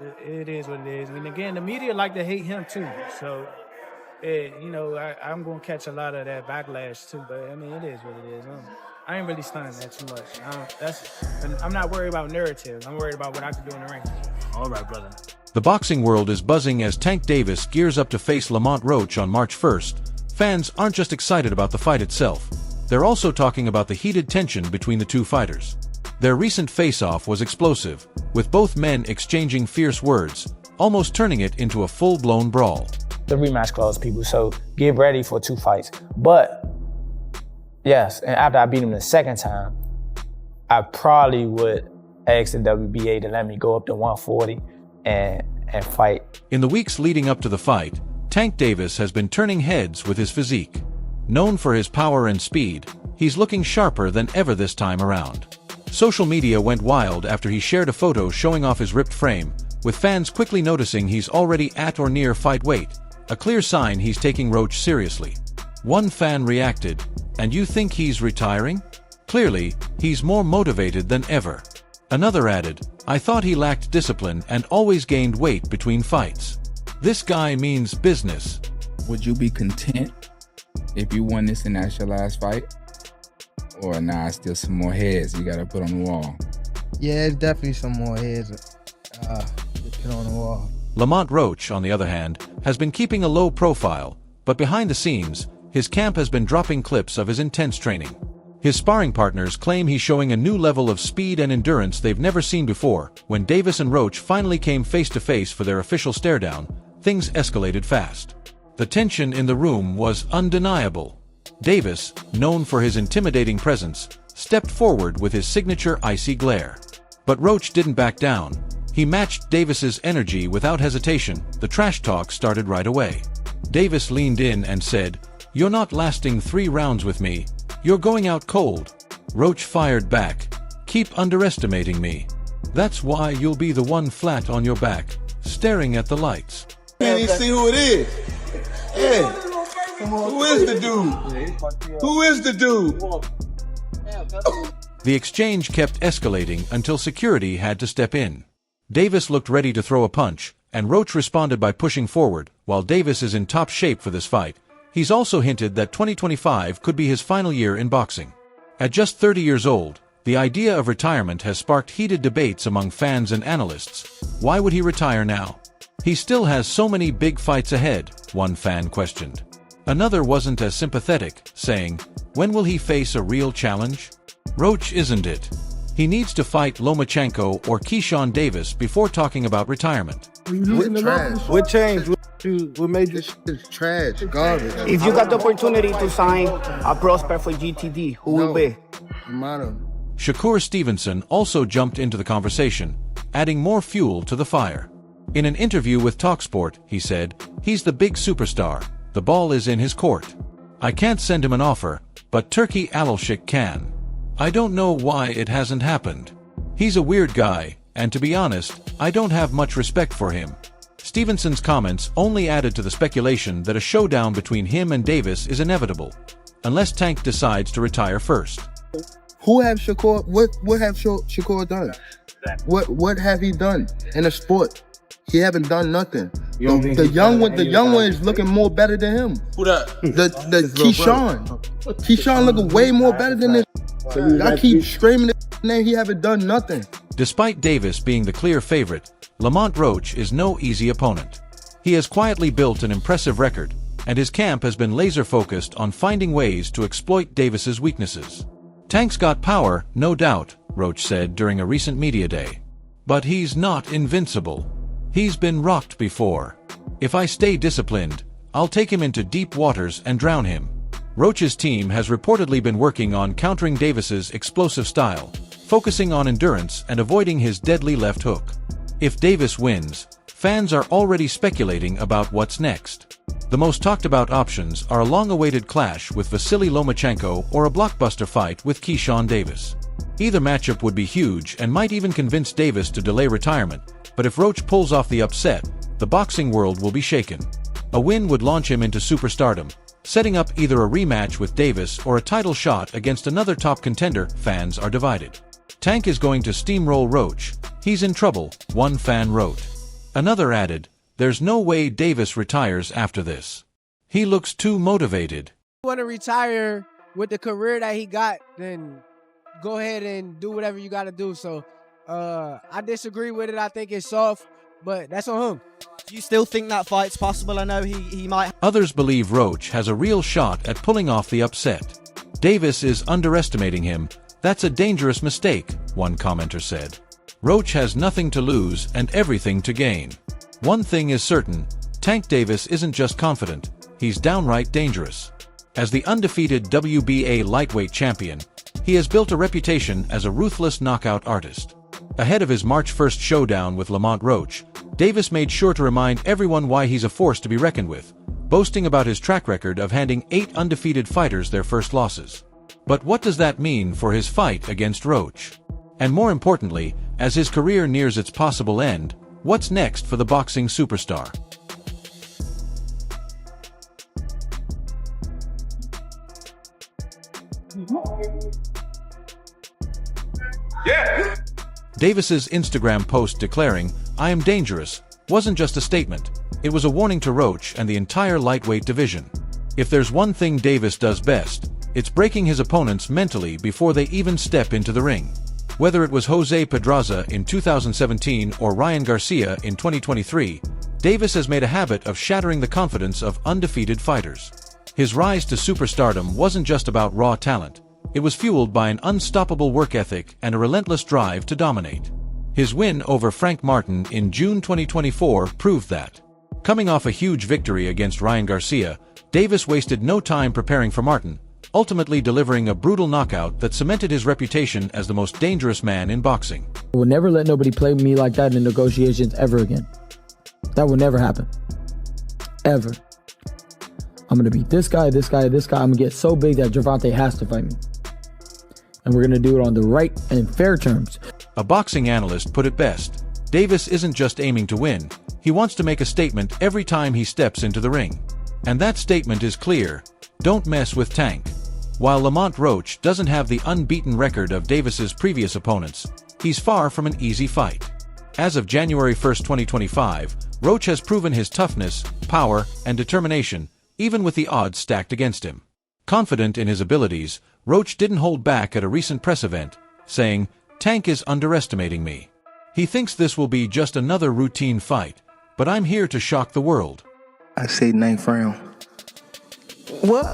It is what it is. And again, the media like to hate him too. So, I'm going to catch a lot of that backlash too. But I mean, it is what it is. I ain't really stunned that too much. I'm not worried about narratives. I'm worried about what I can do in the ring. All right, brother. The boxing world is buzzing as Tank Davis gears up to face Lamont Roach on March 1st. Fans aren't just excited about the fight itself. They're also talking about the heated tension between the two fighters. Their recent face-off was explosive, with both men exchanging fierce words, almost turning it into a full-blown brawl. The rematch clause, people, so get ready for 2 fights. But, yes, and after I beat him the second time, I probably would ask the WBA to let me go up to 140 and fight. In the weeks leading up to the fight, Tank Davis has been turning heads with his physique. Known for his power and speed, he's looking sharper than ever this time around. Social media went wild after he shared a photo showing off his ripped frame, with fans quickly noticing he's already at or near fight weight, a clear sign he's taking Roach seriously. One fan reacted, "And you think he's retiring? Clearly, he's more motivated than ever." Another added, "I thought he lacked discipline and always gained weight between fights. This guy means business." Would you be content if you won this and that's your last fight? Or nah, still some more heads you gotta put on the wall? Yeah, it's definitely some more heads to put on the wall. Lamont Roach, on the other hand, has been keeping a low profile, but behind the scenes, his camp has been dropping clips of his intense training. His sparring partners claim he's showing a new level of speed and endurance they've never seen before. When Davis and Roach finally came face-to-face for their official stare-down, things escalated fast. The tension in the room was undeniable. Davis, known for his intimidating presence, stepped forward with his signature icy glare. But Roach didn't back down. He matched Davis's energy without hesitation. The trash talk started right away. Davis leaned in and said, "You're not lasting 3 rounds with me. You're going out cold." Roach fired back, "Keep underestimating me. That's why you'll be the one flat on your back, staring at the lights." Can't even see who it is. Hey, who is the dude? Who is the dude? The exchange kept escalating until security had to step in. Davis looked ready to throw a punch, and Roach responded by pushing forward. While Davis is in top shape for this fight, he's also hinted that 2025 could be his final year in boxing. At just 30 years old, the idea of retirement has sparked heated debates among fans and analysts. Why would he retire now? He still has so many big fights ahead, one fan questioned. Another wasn't as sympathetic, saying, "When will he face a real challenge?" Roach isn't it. He needs to fight Lomachenko or Keyshawn Davis before talking about retirement. What trash? What changed? What made this shit trash? Garbage. If you got the opportunity to sign a prospect for GTD, who will be? Matter. Shakur Stevenson also jumped into the conversation, adding more fuel to the fire. In an interview with TalkSport, he said, "He's the big superstar. The ball is in his court. I can't send him an offer, but Turkey Alalshik can. I don't know why it hasn't happened. He's a weird guy, and to be honest, I don't have much respect for him." Stevenson's comments only added to the speculation that a showdown between him and Davis is inevitable, unless Tank decides to retire first. Who have Shakur? What have Shakur done? What have he done in the sport? He haven't done nothing. The young one is looking more better than him. Who that? The Keyshawn. Keyshawn looking way more better than this. I keep screaming his name. He haven't done nothing. Despite Davis being the clear favorite, Lamont Roach is no easy opponent. He has quietly built an impressive record, and his camp has been laser-focused on finding ways to exploit Davis's weaknesses. "Tank's got power, no doubt," Roach said during a recent media day. "But he's not invincible. He's been rocked before. If I stay disciplined, I'll take him into deep waters and drown him." Roach's team has reportedly been working on countering Davis's explosive style, focusing on endurance and avoiding his deadly left hook. If Davis wins, fans are already speculating about what's next. The most talked about options are a long-awaited clash with Vasily Lomachenko or a blockbuster fight with Keyshawn Davis. Either matchup would be huge and might even convince Davis to delay retirement, but if Roach pulls off the upset, the boxing world will be shaken. A win would launch him into superstardom, setting up either a rematch with Davis or a title shot against another top contender. Fans are divided. Tank is going to steamroll Roach. He's in trouble, one fan wrote. Another added, "There's no way Davis retires after this. He looks too motivated." Want to retire with the career that he got, then go ahead and do whatever you got to do. So I disagree with it. I think it's soft, but that's on him. Do you still think that fight's possible? I know he might. Others believe Roach has a real shot at pulling off the upset. Davis is underestimating him. "That's a dangerous mistake," one commenter said. Roach has nothing to lose and everything to gain. One thing is certain, Tank Davis isn't just confident, he's downright dangerous. As the undefeated WBA lightweight champion, he has built a reputation as a ruthless knockout artist. Ahead of his March 1st showdown with Lamont Roach, Davis made sure to remind everyone why he's a force to be reckoned with, boasting about his track record of handing 8 undefeated fighters their first losses. But what does that mean for his fight against Roach? And more importantly, as his career nears its possible end, what's next for the boxing superstar? Yeah. Davis's Instagram post declaring, "I am dangerous," wasn't just a statement. It was a warning to Roach and the entire lightweight division. If there's one thing Davis does best, it's breaking his opponents mentally before they even step into the ring. Whether it was Jose Pedraza in 2017 or Ryan Garcia in 2023, Davis has made a habit of shattering the confidence of undefeated fighters. His rise to superstardom wasn't just about raw talent. It was fueled by an unstoppable work ethic and a relentless drive to dominate. His win over Frank Martin in June 2024 proved that. Coming off a huge victory against Ryan Garcia, Davis wasted no time preparing for Martin, ultimately delivering a brutal knockout that cemented his reputation as the most dangerous man in boxing. I will never let nobody play me like that in negotiations ever again. That will never happen. Ever. I'm going to beat this guy, this guy, this guy. I'm going to get so big that Gervonta has to fight me. And we're going to do it on the right and fair terms. A boxing analyst put it best. Davis isn't just aiming to win. He wants to make a statement every time he steps into the ring. And that statement is clear. Don't mess with Tank. While Lamont Roach doesn't have the unbeaten record of Davis's previous opponents, he's far from an easy fight. As of January 1st, 2025, Roach has proven his toughness, power, and determination, even with the odds stacked against him. Confident in his abilities, Roach didn't hold back at a recent press event, saying, "Tank is underestimating me. He thinks this will be just another routine fight, but I'm here to shock the world." I say 9th round. What?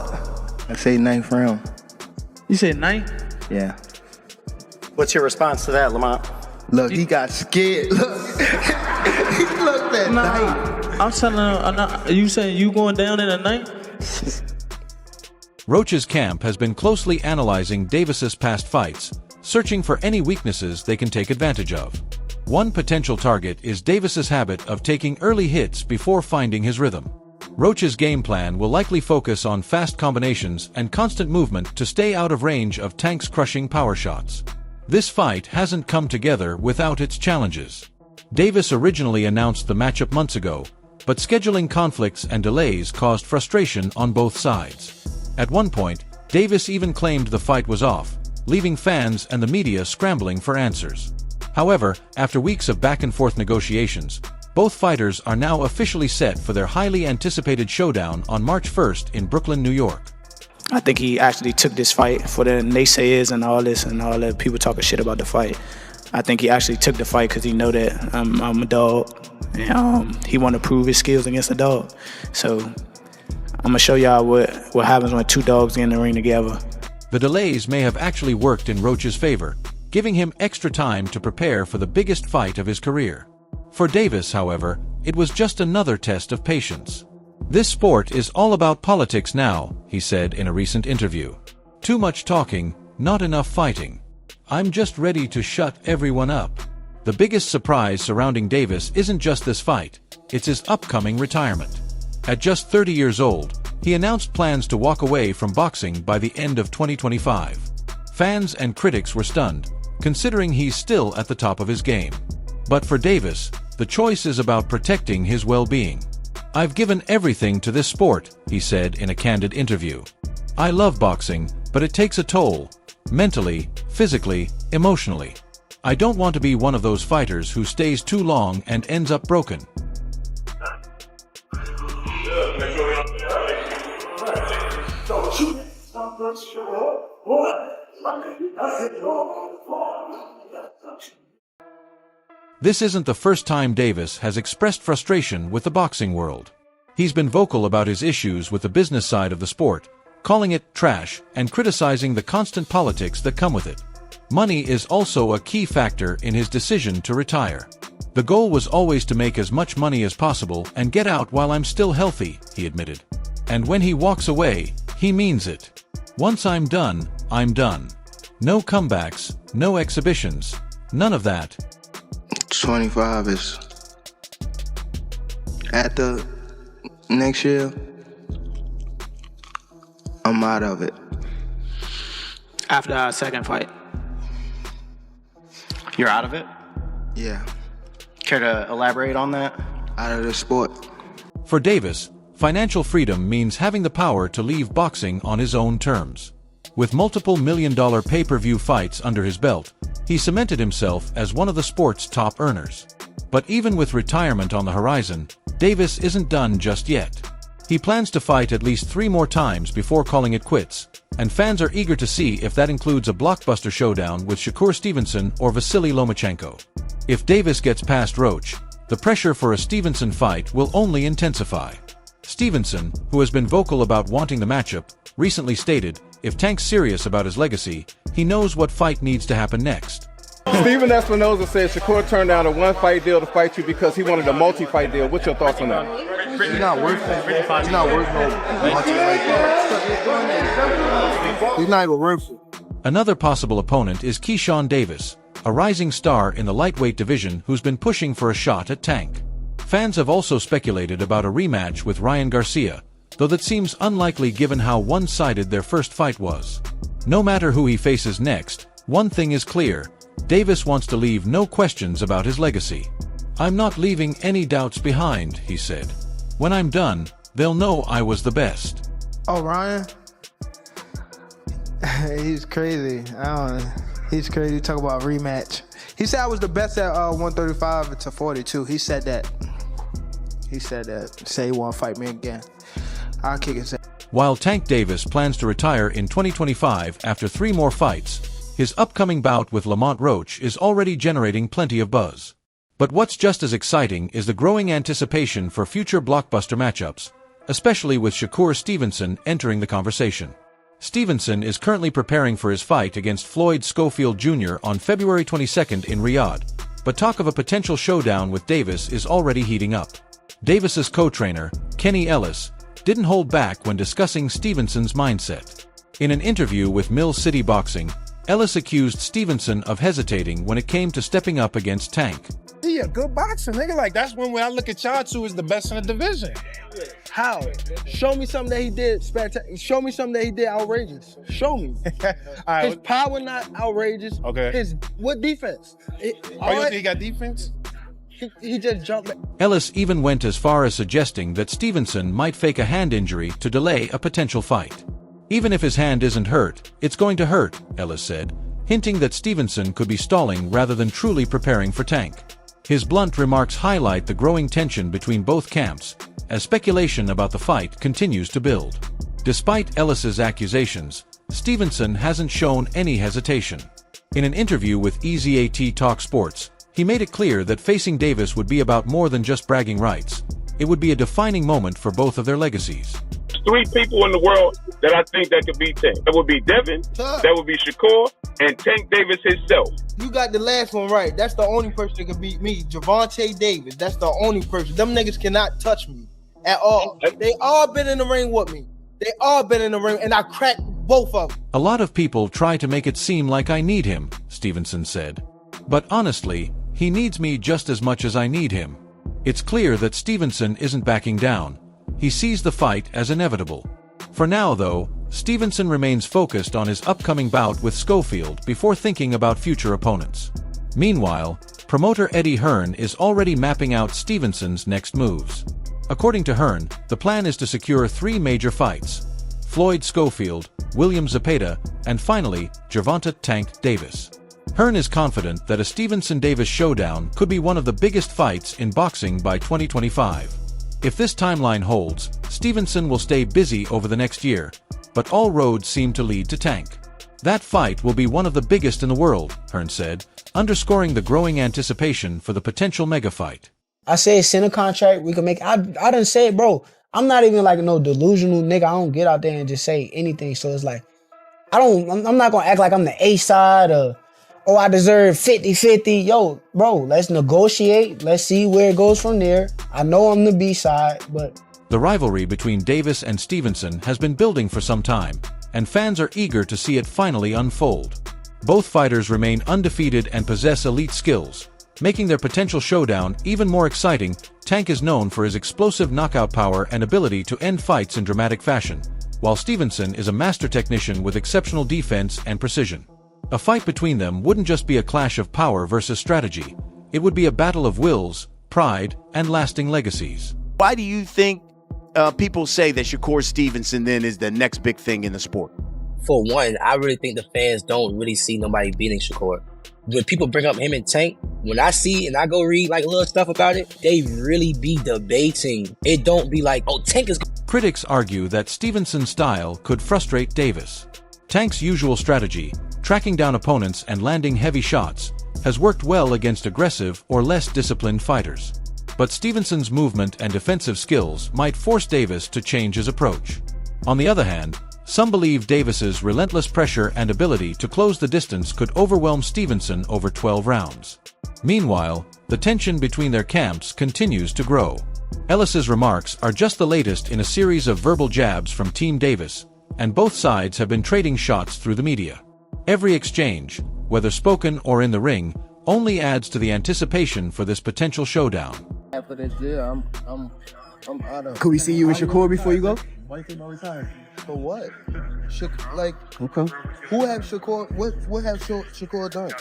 I say 9th round. You said 9? Yeah. What's your response to that, Lamont? Look, he got scared. Look. He looked at night. I'm telling you, you saying you going down in a night? Roach's camp has been closely analyzing Davis's past fights, searching for any weaknesses they can take advantage of. One potential target is Davis's habit of taking early hits before finding his rhythm. Roach's game plan will likely focus on fast combinations and constant movement to stay out of range of Tank's crushing power shots. This fight hasn't come together without its challenges. Davis originally announced the matchup months ago, but scheduling conflicts and delays caused frustration on both sides. At one point, Davis even claimed the fight was off, leaving fans and the media scrambling for answers. However, after weeks of back-and-forth negotiations, both fighters are now officially set for their highly anticipated showdown on March 1st in Brooklyn, New York. I think he actually took this fight for the naysayers and all this and all the people talking shit about the fight. I think he actually took the fight because he know that I'm a dog. And, he want to prove his skills against a dog. So I'm going to show y'all what happens when two dogs get in the ring together. The delays may have actually worked in Roach's favor, giving him extra time to prepare for the biggest fight of his career. For Davis, however, it was just another test of patience. "This sport is all about politics now," he said in a recent interview. "Too much talking, not enough fighting. I'm just ready to shut everyone up." The biggest surprise surrounding Davis isn't just this fight, it's his upcoming retirement. At just 30 years old, he announced plans to walk away from boxing by the end of 2025. Fans and critics were stunned, considering he's still at the top of his game. But for Davis, the choice is about protecting his well-being. "I've given everything to this sport," he said in a candid interview. "I love boxing, but it takes a toll, mentally, physically, emotionally. I don't want to be one of those fighters who stays too long and ends up broken. This isn't the first time Davis has expressed frustration with the boxing world. He's been vocal about his issues with the business side of the sport, calling it trash and criticizing the constant politics that come with it. Money is also a key factor in his decision to retire. The goal was always to make as much money as possible and get out while I'm still healthy, he admitted. And when he walks away, he means it. Once I'm done, I'm done. No comebacks, no exhibitions, none of that. 25 is after next year, I'm out of it. After our second fight. You're out of it? Yeah, Care to elaborate on that? out of the sport. For Davis, financial freedom means having the power to leave boxing on his own terms. With multiple million-dollar pay-per-view fights under his belt, he cemented himself as one of the sport's top earners. But even with retirement on the horizon, Davis isn't done just yet. He plans to fight at least 3 more times before calling it quits, and fans are eager to see if that includes a blockbuster showdown with Shakur Stevenson or Vasily Lomachenko. If Davis gets past Roach, the pressure for a Stevenson fight will only intensify. Stevenson, who has been vocal about wanting the matchup, recently stated, if Tank's serious about his legacy, he knows what fight needs to happen next. Steven Espinoza said Shakur turned down a 1-fight deal to fight you because he wanted a multi-fight deal. What's your thoughts on that? He's not worth it. He's not worth no multi-fight deal. He's not even worth it. Another possible opponent is Keyshawn Davis, a rising star in the lightweight division who's been pushing for a shot at Tank. Fans have also speculated about a rematch with Ryan Garcia, though that seems unlikely given how one-sided their first fight was. No matter who he faces next, one thing is clear: Davis wants to leave no questions about his legacy. I'm not leaving any doubts behind, he said. When I'm done, they'll know I was the best. Oh, Ryan? He's crazy. He's crazy. Talk about rematch. He said I was the best at 135 to 42. He said that. Say he won't fight me again. I'll kick his ass. While Tank Davis plans to retire in 2025 after 3 more fights, his upcoming bout with Lamont Roach is already generating plenty of buzz. But what's just as exciting is the growing anticipation for future blockbuster matchups, especially with Shakur Stevenson entering the conversation. Stevenson is currently preparing for his fight against Floyd Schofield Jr. on February 22nd in Riyadh, but talk of a potential showdown with Davis is already heating up. Davis's co-trainer, Kenny Ellis, didn't hold back when discussing Stevenson's mindset. In an interview with Mill City Boxing, Ellis accused Stevenson of hesitating when it came to stepping up against Tank. He a good boxer, nigga. Like, that's when I look at y'all two as the best in the division. How? Show me something that he did spectacular. Show me something that he did outrageous. Show me. Right, his power not outrageous. Okay. What defense? You think he got defense? He just jumped. Ellis even went as far as suggesting that Stevenson might fake a hand injury to delay a potential fight. Even if his hand isn't hurt, it's going to hurt, Ellis said, hinting that Stevenson could be stalling rather than truly preparing for Tank. His blunt remarks highlight the growing tension between both camps, as speculation about the fight continues to build. Despite Ellis's accusations, Stevenson hasn't shown any hesitation. In an interview with EZAT Talk Sports, he made it clear that facing Davis would be about more than just bragging rights. It would be a defining moment for both of their legacies. 3 people in the world that I think that could beat Tank. That would be Devin, that would be Shakur, and Tank Davis himself. You got the last one right. That's the only person that can beat me. Gervonta Davis. That's the only person. Them niggas cannot touch me at all. They all been in the ring with me. They all been in the ring, and I cracked both of them. A lot of people try to make it seem like I need him, Stevenson said. But honestly, he needs me just as much as I need him. It's clear that Stevenson isn't backing down. He sees the fight as inevitable. For now, though, Stevenson remains focused on his upcoming bout with Schofield before thinking about future opponents. Meanwhile, promoter Eddie Hearn is already mapping out Stevenson's next moves. According to Hearn, the plan is to secure 3 major fights: Floyd Schofield, William Zepeda, and finally, Gervonta "Tank" Davis. Hearn is confident that a Stevenson-Davis showdown could be one of the biggest fights in boxing by 2025. If this timeline holds, Stevenson will stay busy over the next year, but all roads seem to lead to Tank. That fight will be one of the biggest in the world, Hearn said, underscoring the growing anticipation for the potential mega fight. I said send a contract, we can make I done said, bro, I'm not even like no delusional nigga. I don't get out there and just say anything. So it's like, I'm not gonna act like I'm the A side or, oh, I deserve 50-50. Yo, bro, let's negotiate. Let's see where it goes from there. I know I'm the B side, but... The rivalry between Davis and Stevenson has been building for some time, and fans are eager to see it finally unfold. Both fighters remain undefeated and possess elite skills, making their potential showdown even more exciting. Tank is known for his explosive knockout power and ability to end fights in dramatic fashion, while Stevenson is a master technician with exceptional defense and precision. A fight between them wouldn't just be a clash of power versus strategy, it would be a battle of wills, pride, and lasting legacies. Why do you think people say that Shakur Stevenson then is the next big thing in the sport? For one, I really think the fans don't really see nobody beating Shakur. When people bring up him and Tank, when I see and I go read like little stuff about it, they really be debating. It don't be like, oh, Tank is... Critics argue that Stevenson's style could frustrate Davis. Tank's usual strategy, tracking down opponents and landing heavy shots, has worked well against aggressive or less disciplined fighters. But Stevenson's movement and defensive skills might force Davis to change his approach. On the other hand, some believe Davis's relentless pressure and ability to close the distance could overwhelm Stevenson over 12 rounds. Meanwhile, the tension between their camps continues to grow. Ellis's remarks are just the latest in a series of verbal jabs from Team Davis, and both sides have been trading shots through the media. Every exchange, whether spoken or in the ring, only adds to the anticipation for this potential showdown. After this deal, I'm out of... Could we see you and Shakur before you go? Why you think about retiring? For what? Okay. Who have Shakur? What have Shakur done?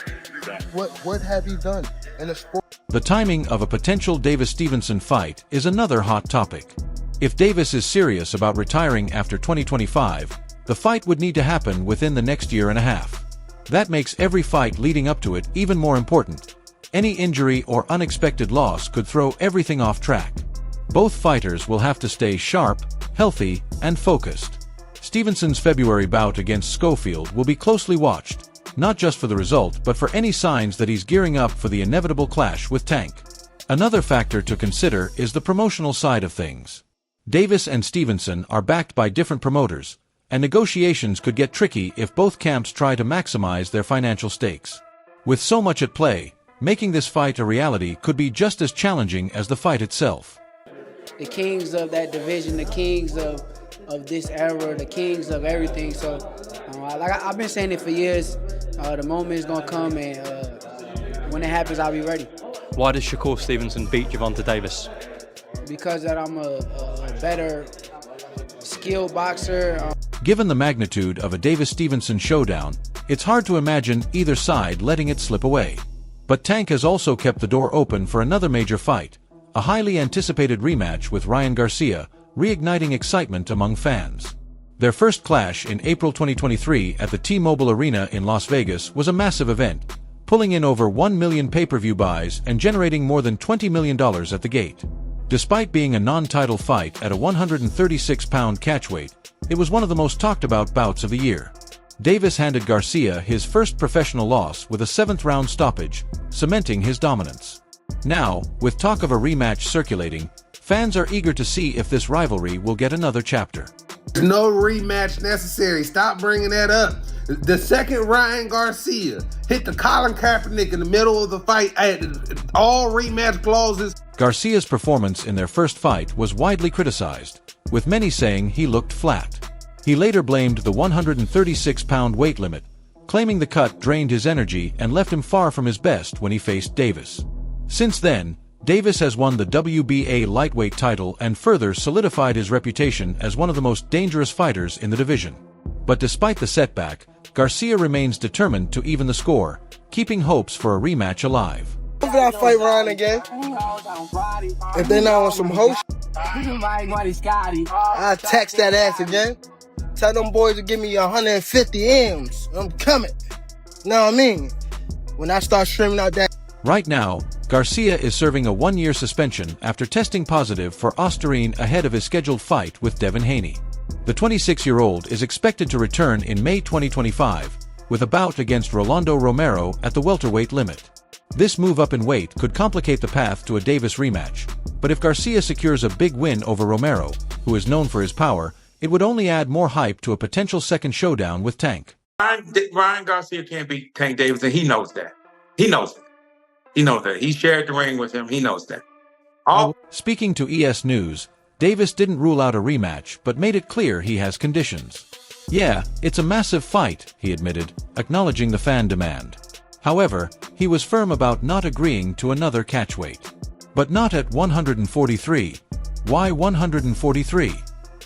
What have he done in the sport? The timing of a potential Davis-Stevenson fight is another hot topic. If Davis is serious about retiring after 2025, the fight would need to happen within the next year and a half. That makes every fight leading up to it even more important. Any injury or unexpected loss could throw everything off track. Both fighters will have to stay sharp, healthy, and focused. Stevenson's February bout against Schofield will be closely watched, not just for the result but for any signs that he's gearing up for the inevitable clash with Tank. Another factor to consider is the promotional side of things. Davis and Stevenson are backed by different promoters, and negotiations could get tricky if both camps try to maximize their financial stakes. With so much at play, making this fight a reality could be just as challenging as the fight itself. The kings of that division, the kings of this era, the kings of everything. So, like I've been saying it for years, the moment is gonna come, and when it happens, I'll be ready. Why does Shakur Stevenson beat Gervonta Davis? Because that I'm a better skilled boxer. Given the magnitude of a Davis-Stevenson showdown, it's hard to imagine either side letting it slip away. But Tank has also kept the door open for another major fight, a highly anticipated rematch with Ryan Garcia, reigniting excitement among fans. Their first clash in April 2023 at the T-Mobile Arena in Las Vegas was a massive event, pulling in over 1 million pay-per-view buys and generating more than $20 million at the gate. Despite being a non-title fight at a 136-pound catchweight, it was one of the most talked-about bouts of the year. Davis handed Garcia his first professional loss with a 7th-round stoppage, cementing his dominance. Now, with talk of a rematch circulating, fans are eager to see if this rivalry will get another chapter. No rematch necessary. Stop bringing that up. The second Ryan Garcia hit the Colin Kaepernick in the middle of the fight, all rematch clauses. Garcia's performance in their first fight was widely criticized, with many saying he looked flat. He later blamed the 136-pound weight limit, claiming the cut drained his energy and left him far from his best when he faced Davis. Since then, Davis has won the WBA lightweight title and further solidified his reputation as one of the most dangerous fighters in the division. But despite the setback, Garcia remains determined to even the score, keeping hopes for a rematch alive. If I fight Ryan again, if they're not on some host, I'll text that ass again. Tell them boys to give me 150 M's. I'm coming. Know what I mean? When I start streaming out that. Right now, Garcia is serving a 1-year suspension after testing positive for Ostarine ahead of his scheduled fight with Devin Haney. The 26-year-old is expected to return in May 2025 with a bout against Rolando Romero at the welterweight limit. This move up in weight could complicate the path to a Davis rematch, but if Garcia secures a big win over Romero, who is known for his power, it would only add more hype to a potential second showdown with Tank. Ryan Garcia can't beat Tank Davis, and he knows that. He knows it. He knows that. He shared the ring with him. He knows that. Speaking to ES News, Davis didn't rule out a rematch, but made it clear he has conditions. Yeah, it's a massive fight, he admitted, acknowledging the fan demand. However, he was firm about not agreeing to another catchweight. But not at 143. Why 143?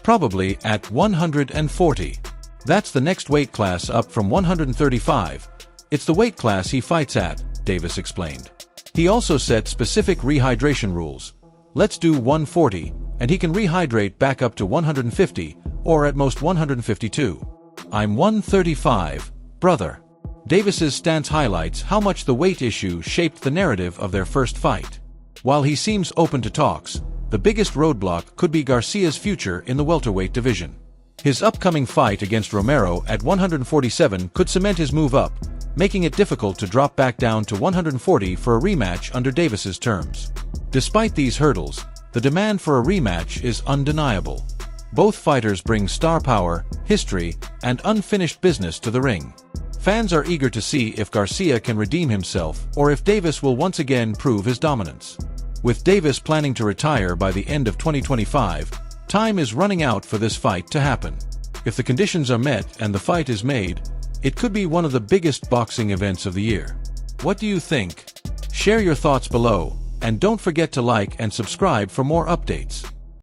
Probably at 140. That's the next weight class up from 135. It's the weight class he fights at, Davis explained. He also set specific rehydration rules. Let's do 140, and he can rehydrate back up to 150, or at most 152. I'm 135, brother. Davis's stance highlights how much the weight issue shaped the narrative of their first fight. While he seems open to talks, the biggest roadblock could be Garcia's future in the welterweight division. His upcoming fight against Romero at 147 could cement his move up, making it difficult to drop back down to 140 for a rematch under Davis's terms. Despite these hurdles, the demand for a rematch is undeniable. Both fighters bring star power, history, and unfinished business to the ring. Fans are eager to see if Garcia can redeem himself or if Davis will once again prove his dominance. With Davis planning to retire by the end of 2025, time is running out for this fight to happen. If the conditions are met and the fight is made, it could be one of the biggest boxing events of the year. What do you think? Share your thoughts below, and don't forget to like and subscribe for more updates.